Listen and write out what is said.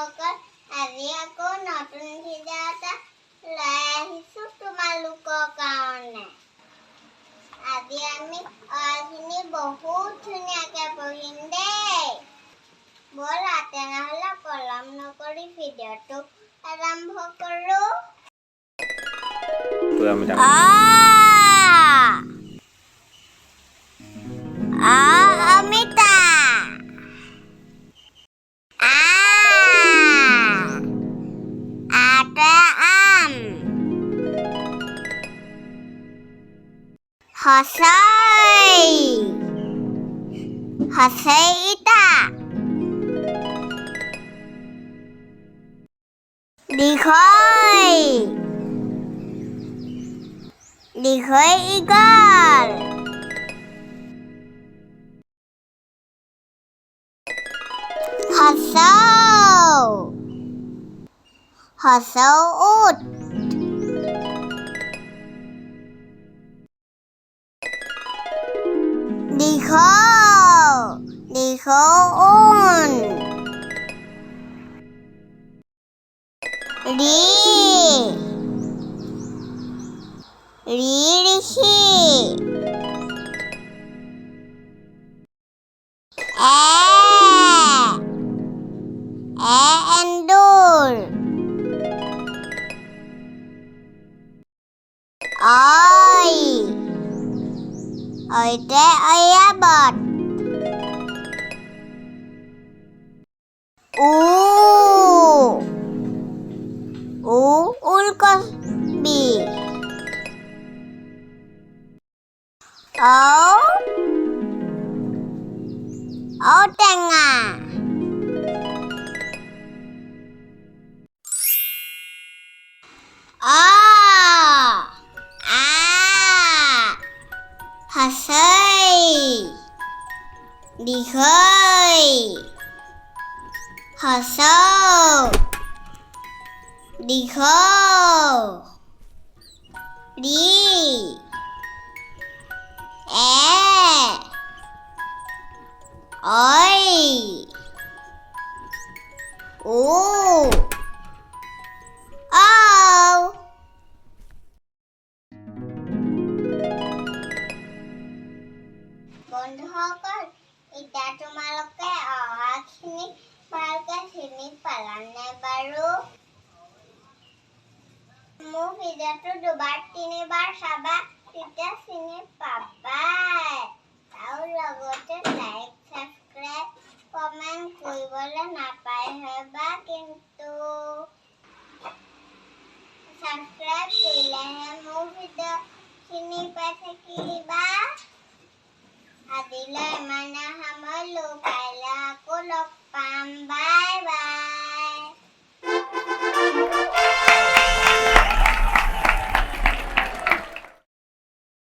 বন্ধুসকল আজি আকৌ নতুন ভিডিঅ' এটা লৈ আহিছোঁ তোমালোকৰ কাৰণে। আজি আমি অখিনি বহুত ধুনীয়াকৈ পঢ়িম দেই। ব'লা তেনেহ'লে পলম নকৰি ভিডিঅ'টো আৰম্ভ কৰোঁ। অমিতা হসই ইটা দীঘই ঈগল হসৌ উট দীঘৌ ঊণ ঋষি এন্দুৰ ঐতে ঐৰাবত ওলকবি ঔটেঙা হসই দীঘই হসৌ দীঘৌ ঐ ও বন্ধুসকল এতিয়া তোমালোকে অহাখিনি ভালকে চিনি পালানে বাৰু? মোৰ ভিডিঅ'টো দুবাৰ তিনিবাৰ চাবা, তেতিয়া চিনি পাবাই। আৰু লগতে লাইক ছাবস্ক্ৰাইব কমেণ্ট কৰিবলৈ নাপাহৰিবা কিন্তু। ছাবস্ক্ৰাইব কৰিলেহে মোৰ ভিডিঅ'খিনি পাই থাকিবা। আজিলৈ ইমানে সামৰিলোঁ, কাইলৈ আকৌ লগ পাম। বাই।